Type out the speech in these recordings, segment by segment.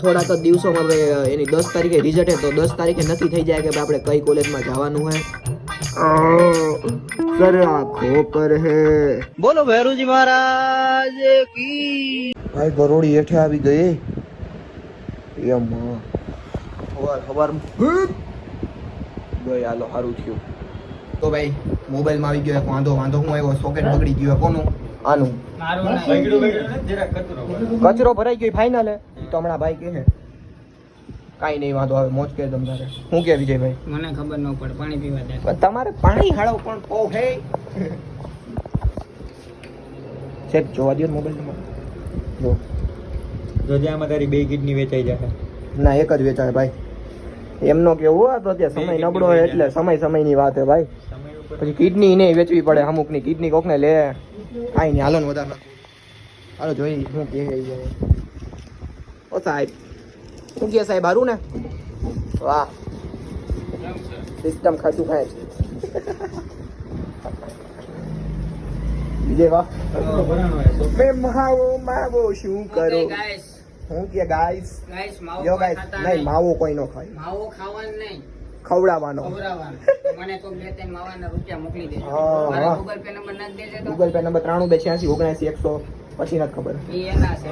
થોડાક જ દિવસોમાં ભાઈ એની 10 તારીખે રિઝલ્ટ હે તો 10 તારીખે નક્કી થઈ જાય કે ભાઈ આપણે કઈ કોલેજમાં જવાનું હે સર આંખો પર હે બોલો ભૈરુજી મહારાજ કી ભાઈ ગરોડી હેઠે આવી ગઈ એમ ખબર ગઈ હાલો સારું થયું તો ભાઈ મોબાઈલમાં આવી ગયો એક વાંધો હું આવ્યો સોકેટ બગડી ગયો કોનું આનું કચરો ભરાઈ ગયો ફાઇનલ હે તો હમણાં ભાઈ કહે કાઈ નહીં વાંધો આવે મોજ કે તમ તારે હું કે વિજયભાઈ મને ખબર ન પડે પાણી પીવા દે તમારે પાણી હાળો પણ ઓ હે સેટ જોવા દો મોબાઈલ નંબર જો આમાં તારી 2 કિડની વેચાઈ જાય ના એક જ વેચાય ભાઈ એમનો કેવું આ તો અત્યારે સમય નબળો હોય એટલે સમયની વાત હે ભાઈ પછી કિડની નહીં વેચવી પડે અમુકની કિડની કોકને લે કાંઈ નહીં હાલો ને વધારે હાલો જોઈ શું કહે ઓ સાહેબ શું કહે સાહેબ હારું ને વાહ સિસ્ટમ ખાતું ખાય છે વિજય વાહ મેં માવો શું કરો હું કે ગાઈસ યો ગાઈસ નહીં માવો કોઈ નો ખાય માવો ખાવાનું નહીં ખવડાવવાનો મને તો 2-3 માવાના રૂપિયા મોકલી દેજો હા મારો ગૂગલ પે નંબર નાખ દેજે તો ગૂગલ પે નંબર 9382869100 પછી નથી ખબર ઈ એના છે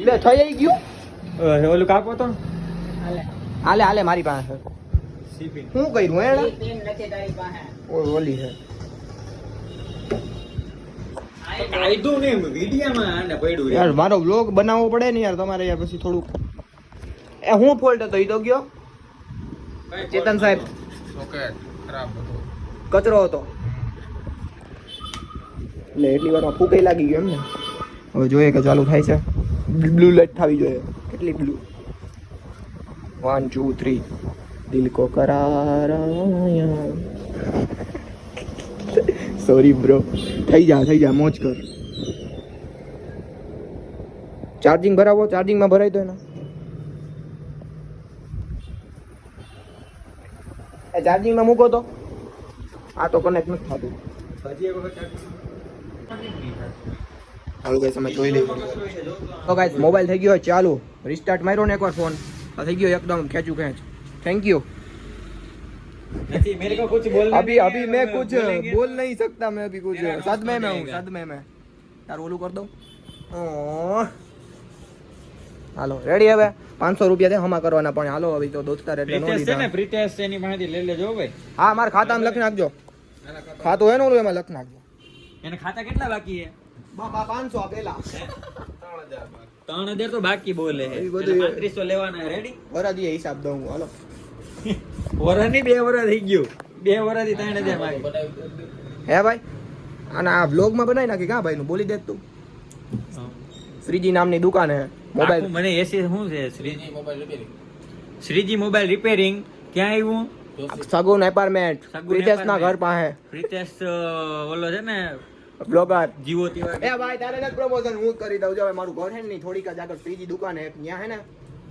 લે થઈ ગયું ઓલું કાપો તો હાલે મારી પાસે શિપિંગ શું કર્યું એને ઈ પિન નથી તારી પાસે ઓલી છે આઈડું ને વિડિયામાં આને પડ્યું યાર મારો વ્લોગ બનાવવો પડે ને યાર તમારે યાર પછી થોડુંક એ હું ફોલ્ટ હતો ઈ તો ગયો ચેતન સાહેબ સોકેટ ખરાબ હતો કચરો હતો એટલે એટલી વારમાં ફૂંકાઈ લાગી ગયો એમ ને હવે જોઈએ કે ચાલુ થાય છે બ્લુ લાઈટ થવી જોઈએ કેટલી બ્લુ 1 2 3 દિલ કો કરારાયા સોરી બ્રો થઈ જા મોજ કર ચાર્જિંગ ભરાવો ચાર્જિંગમાં ભરાઈ દો એના એ ચાર્જિંગમાં મૂકો તો આ તો કનેક્ટ નથી થતું હજી એક વખત હાલો ગાઈસ અમે જોઈ લઈએ તો ગાઈસ મોબાઈલ થઈ ગયો ચાલુ રિસ્ટાર્ટ માર્યો ને એકવાર ફોન થઈ ગયો એકદમ ખેંચ થેન્ક યુ नहीं मेरे को कुछ बोलना अभी मैं कुछ बोल नहीं सकता मैं अभी कुछ सदमे में हूँ यार ओलू कर दो હાલો રેડી હવે 500 રૂપિયા દે હમા કરવાના પણ હાલો હવે તો દોસ્તાર એટલે નો લીધા ને પ્રિટેશ એની પાસેથી લઈ લેજો ભાઈ હા મારા ખાતામાં લખી નાખજો ખાતું હે ને ઓલું એમાં લખી નાખજો એને ખાતા કેટલા બાકી છે બાપા 500 આપેલા 3000 તો બાકી બોલે છે એ બધું 3500 લેવાના રેડી વરા દીએ હિસાબ દઉં હું હાલો વરાની 2 વરા થઈ ગયું 2 વરાથી 3000 બાકી હે ભાઈ અને આ વ્લોગ માં બનાવી નાખી કા ભાઈ નું બોલી દે તું શ્રીજી નામની દુકાન હે મોબાઈલ મને એસી શું છે શ્રીજી મોબાઈલ રિપેરિંગ ક્યાં આવ્યું સગુન એપાર્ટમેન્ટ પ્રિતેશ ના ઘર પાસે પ્રિતેશ ઓલો છે ને બ્લોગર જીવો તીવા એ ભાઈ તારે નથી પ્રમોશન હું કરી દઉં જો હવે મારું ઘર હે ને થોડીક જ આગળ શ્રીજી દુકાન હે ત્યાં હે ને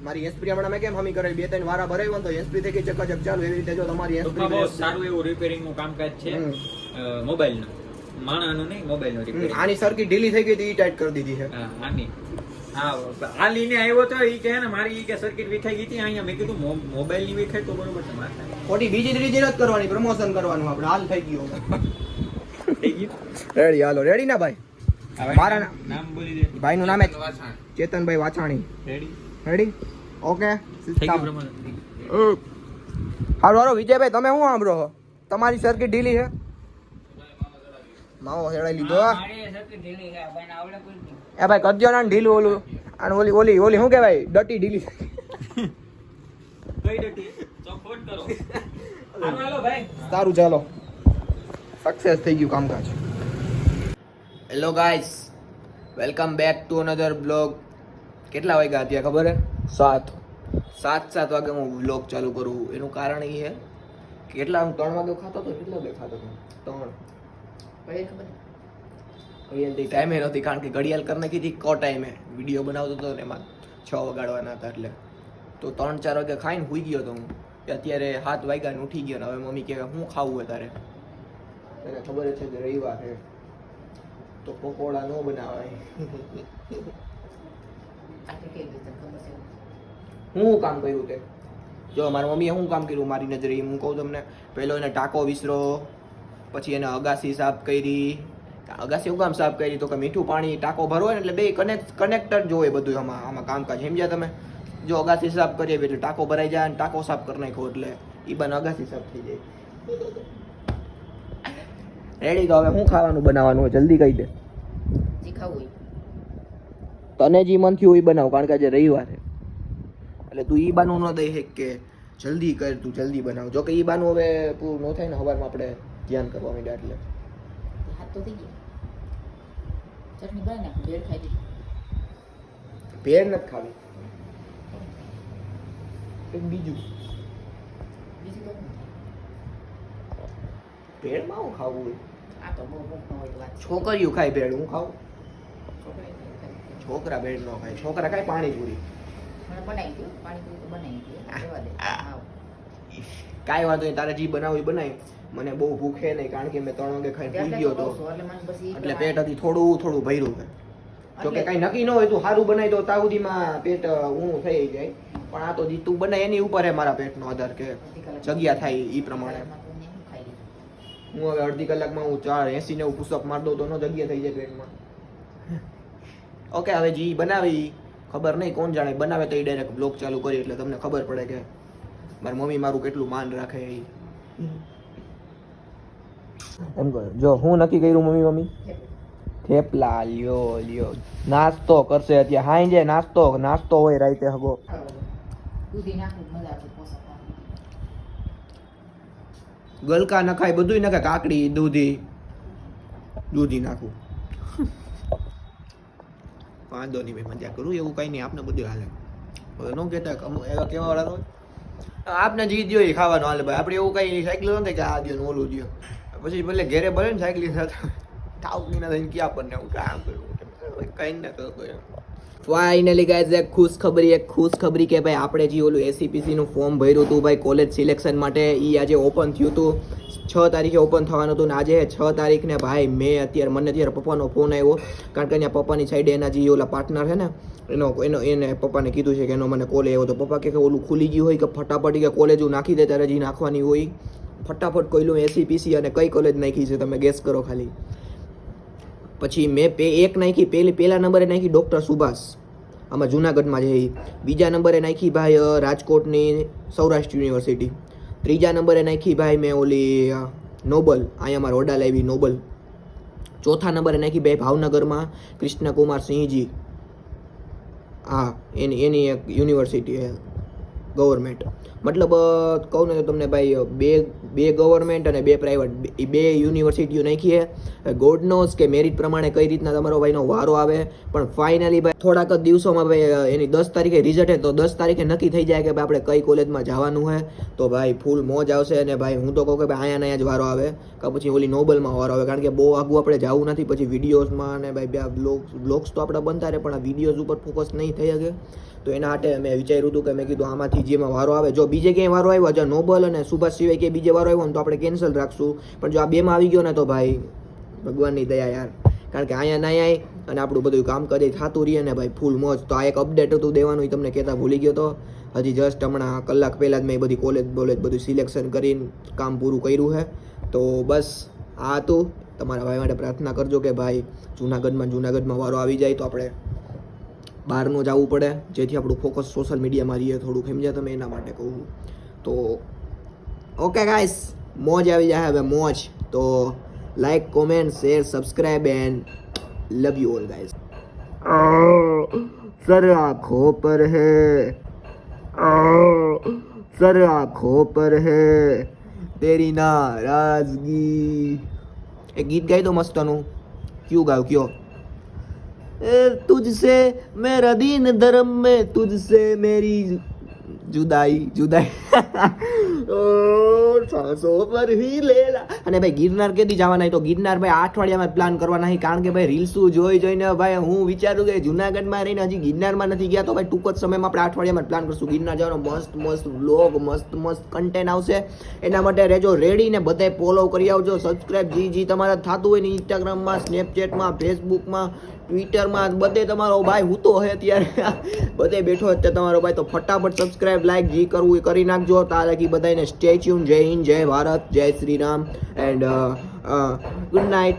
મારી એસપી હમણાં મેં કેમ હમી કરેલી 2-3 વારા ભરાયું તો એસપી થઈ ગઈ ચકાચક ચાલુ એવી રીતે જો તમારી એસપી બહુ સારું એવું રિપેરિંગ નું કામકાજ છે મોબાઈલ નું માણાનું નહીં મોબાઈલ નું રિપેરિંગ આની સર્કિટ ઢીલી થઈ ગઈ હતી ઈ ટાઈટ કરી દીધી છે આની હા આ લીને આવ્યો તો ઈ કહે ને મારી ઈ કે સર્કિટ વિખાઈ ગઈ હતી અહીંયા મેં કીધું મોબાઈલ ની વિખાઈ તો બરોબર છે મારે ખોટી બીજી ત્રીજી નથી કરવાની પ્રમોશન કરવાનું આપણે હાલ થઈ ગયું થઈ ગયું રેડી હાલો રેડી ના ભાઈ મારા નામ બોલી દે ભાઈ નું નામ છે Chetanbhai Vachhani ready ready okay થઈ ગયું પ્રમાણ હાલો હાલો વિજયભાઈ તમે શું સાંભળો છો તમારી સર્કિટ ઢીલી છે માવો હેડાઈ લીધો મારી સર્કિટ ઢીલી છે ભાઈ આવડે કોઈ નહીં એ ભાઈ કરજો ને ઢીલું ઓલું અને ઓલી શું કહેવાય ડટી ઢીલી કઈ ડટી ચોખવટ કરો હાલો ભાઈ સારું ચાલો સક્સેસ થઈ ગયું કામકાજ hello guys welcome back to another blog કેટલા વાગ્યા અત્યારે ખબર હે 7 વાગે હું બ્લોગ ચાલુ કરું એનું કારણ એ છે કે કેટલા હું 3 વાગે ખાતો હતો કેટલા વાગે ખાતો હતો 3 ભાઈ ખબર ઘડિયાળ ટાઈમે નહોતી કારણ કે ઘડિયાળ કરી નાખી હતી કો ટાઈમે વિડીયો બનાવતો હતો ને એમાં 6 વગાડવાના હતા એટલે તો 3-4 વાગે ખાઈને સૂઈ ગયો હતો હું અત્યારે 7 વાગ્યા ને ઉઠી ગયો ને હવે મમ્મી કહે શું ખાવું હોય તારે તને ખબર છે કે રવિવાર છે તો પકોડા ન બનાવાય આ તો કેવી રીતે ખબર છે? હું કામ કર્યું તે જો મારી મમ્મીએ શું કામ કર્યું મારી નજરે હું કહું તમને. પહેલો એને ટાંકો વિસરો, પછી એને અગાસી સાફ કરી. અગાસી શું કામ સાફ કરી તો કે મીઠું પાણી ટાંકો ભરવો ને એટલે બે કનેક્ટર જોવે બધું આમાં કામકાજ સમજ્યા તમે. જો અગાસી સાફ કરીએ એટલે ટાંકો ભરાઈ જાય અને ટાંકો સાફ કરી નાખો એટલે એ બાને અગાસી સાફ થઈ જાય. રેડી. તો હવે શું ખાવાનું બનાવવાનું હોય જલ્દી કહી દે. જે ખાવું હોય. તને જે મન થયું એ બનાવ, કારણ કે આજે રવિવાર છે એટલે તું ઈ બાનું ન દઈ શક કે જલ્દી કર, તું જલ્દી બનાવ. જો કે ઈ બાનું હવે પૂરું ન થાય ને સવારમાં આપણે ધ્યાન કરવા માંડ્યા એટલે હાથ તો થઈ ગયા. ચટણી બનાવી નાખ, ભેળ ખાઈ દે. ભેળ નથી ખાવી, કંઈક બીજું. બીજું તો શું? ભેળમાં હું ખાવું હોય? આ તો બહુ ભૂખ ન હોય તો વાત છે. છોકરીઓ ખાય ભેળ, હું ખાવું? છોકરાએ ખાઈ ખાઈ. છોકરા ભેળ ન ખાય, છોકરા ખાય પાણીપુરી. મને બનાવી દો, પાણીપુરી તો બનાવી દો. રહેવા દે. આવ. કાંઈ વાંધો નહીં, તારે જે બનાવું એ બનાય. મને બહુ ભૂખ છે નહીં, કારણ કે મેં 3 વાગે ખાઈને એટલે પી ગયો તો હતો કહું છું, એટલે મને બસ ઈ એટલે પ્રમાણે- પેટ હજી થોડું ભર્યું છે. જો કે કાંઈ નક્કી ન હોય તું સારું બનાવી તો તાવડીમાં પેટ ઊણું થઈ જાય, પણ આ તો જી તું બનાય એની ઉપર હે મારા પેટનો આધાર કે અડધી કલાક- જગ્યા થાય એ પ્રમાણે. કલાકમાં તો મેં શું ખાઈ લીધું? હું હવે અડધી કલાકમાં હું 80 90 પુશઅપ માર દઉં તો નો જગ્યા થઈ જાય પેટમાં. ઓકે, હવે જી બનાવી ખબર નહીં કોણ જાણે, બનાવે તો એ ડાયરેક્ટ બ્લોગ ચાલુ કરી એટલે તમને ખબર પડે કે મારી મમ્મી મારું કેટલું માન રાખે એ. એમ કહો જો હું નક્કી કર્યું મમ્મી થેપલા લ્યો નાસ્તો કરશે અત્યારે હાઈ નાસ્તો હોય રાતે હગો. દૂધી નાખું મજા આવશે પોષક આહાર. ગલકા નખાય બધું નખાય, કાકડી દૂધી નાખું. વાંધો નહીં ભાઈ, મજા કરું એવું કઈ નહીં, આપને બધું હાલે. હવે ન કહેતા એવા કેવા વાળા હોય આપને જી દો એ ખાવાનું હાલે ભાઈ. આપણે એવું કઈ સાયકલ નથી કે આ દો ને ઓલું દો, પછી ભલે ઘેરે ભલે ને સાયકલ સાથે થાવની ના થઈને ક્યાં પણ હું કામ કરું કઈ ના કરતો એમ. ફાઇનલી ગાઈઝ એક ખુશખબરી કે ભાઈ આપણે જે ઓલું એસીપીસી નું ફોર્મ ભર્યું હતું ભાઈ કોલેજ સિલેક્શન માટે, એ આજે ઓપન થયું હતું. 6 તારીખે ઓપન થવાનું હતું ને આજે 6 તારીખને ભાઈ મને અત્યારે પપ્પાનો ફોન આવ્યો, કારણ કે અહીંયા પપ્પાની સાઈડે એના જે ઓલા પાર્ટનર છે ને એને પપ્પાને કીધું છે કે એનો મને કોલ આવ્યો તો પપ્પા કે ઓલું ખુલી ગયું હોય કે ફટાફટ કે કોલેજ નાખી દે, ત્યારે જે નાખવાની હોય ફટાફટ કોઈલું એસીપીસી અને કઈ કોલેજ નાખી છે તમે ગેસ કરો ખાલી. પછી મેં એક નાખી, પહેલા નંબરે નાખી ડૉક્ટર સુભાષ, આમાં જુનાગઢમાં છે. બીજા નંબરે નાખી ભાઈ રાજકોટની સૌરાષ્ટ્ર યુનિવર્સિટી. ત્રીજા નંબરે નાખી ભાઈ મેં ઓલી નોબલ, અહીંયા મારા ઓડા લાવી નોબલ. ચોથા નંબરે નાખી ભાઈ ભાવનગરમાં કૃષ્ણકુમાર સિંહજી, હા એની એક યુનિવર્સિટી છે ગવર્મેન્ટ. મતલબ કહું ને તો તમને ભાઈ બે ગવર્મેન્ટ અને 2 પ્રાઇવેટ, એ 2 યુનિવર્સિટીઓ નાખી છે. ગોડ નોઝ કે મેરિટ પ્રમાણે કઈ રીતના તમારો ભાઈનો વારો આવે, પણ ફાઇનલી ભાઈ થોડાક જ દિવસોમાં ભાઈ એની 10 તારીખે રિઝલ્ટ છે તો 10 તારીખે નક્કી થઈ જાય કે ભાઈ આપણે કઈ કોલેજમાં જવાનું છે. તો ભાઈ ફૂલ મોજ આવશે. અને ભાઈ હું તો કહું કે ભાઈ અહીંયા જ વારો આવે કે પછી ઓલી નોબલમાં વારો આવે, કારણ કે બહુ આગું આપણે જવું નથી. પછી વિડીયોઝમાં અને ભાઈ બ્લોગ્સ તો આપણે બનતા રહે, પણ આ વિડીયોઝ ઉપર ફોકસ નહીં થઈ શકે. તો એના માટે મેં વિચાર્યું હતું કે મેં કીધું આમાંથી જેમાં વારો આવે, જો બીજે ક્યાંય વારો આવ્યો, જો નોબલ અને સુભાષ સિવાય કે બીજે વારો આવ્યો ને તો આપણે કેન્સલ રાખશું, પણ જો આ 2માં આવી ગયો ને તો ભાઈ ભગવાનની દયા યાર, કારણ કે અહીંયા ના આય અને આપણું બધું કામ કરી થતું રહીએ ને ભાઈ ફૂલ મોજ. તો આ એક અપડેટ હતું દેવાનું, એ તમને કહેતા ભૂલી ગયો તો. હજી જસ્ટ હમણાં કલાક પહેલાં જ મેં બધી કોલેજ બધું સિલેક્શન કરીને કામ પૂરું કર્યું છે. તો બસ આ હતું. તમારા ભાઈ માટે પ્રાર્થના કરજો કે ભાઈ જુનાગઢમાં વારો આવી જાય તો આપણે બહાર ન જવું પડે, જેથી આપણું ફોકસ સોશિયલ મીડિયામાં રહીએ થોડુંક, સમજ્યા તમે, એના માટે કહું. તો ઓકે ગાઈસ, મોજ આવી જાય હવે મોજ. તો like, comment, share, subscribe and love you all guys. સર આંખોं પર है तेरी नाराजगी. એક ગીત ગાઈ દો મસ્તનું. ક્યું ગાવ કયો? तुझसे मेरा दीन धर्म में तुझसे मेरी जुदाई ओ સાસો પર હી લેલા. અને ભાઈ ગિરનાર કેદી જવાના તો ગિરનાર ભાઈ 8 અઠવાડિયામાં પ્લાન કરવાના છે, કારણ કે ભાઈ રીલ્સું જોઈને ભાઈ હું વિચારું કે જુનાગઢમાં રહીને હજી ગિરનારમાં નથી ગયા, તો ભાઈ ટૂંક જ સમયમાં આપણે 8 અઠવાડિયામાં પ્લાન કરશું ગિરનાર જવાનો. મસ્ત મસ્ત વ્લોગ, મસ્ત કન્ટેન્ટ આવશે, એના માટે રહેજો રેડી ને બધાય ફોલો કરી આવજો. સબસ્ક્રાઇબ જી તમારે થતું હોય ને ઇન્સ્ટાગ્રામમાં, સ્નેપચેટમાં, ફેસબુકમાં, ટ્વિટરમાં બધે તમારો ભાઈ હું તો હે અત્યારે બધે બેઠો અત્યારે તમારો ભાઈ, તો ફટાફટ સબસ્ક્રાઇબ લાઈક જી કરવું એ કરી નાખજો. તારાકી બધાને સ્ટે ટ્યુન. જય હિન્દ, જય ભારત, જય Shri Ram and good night.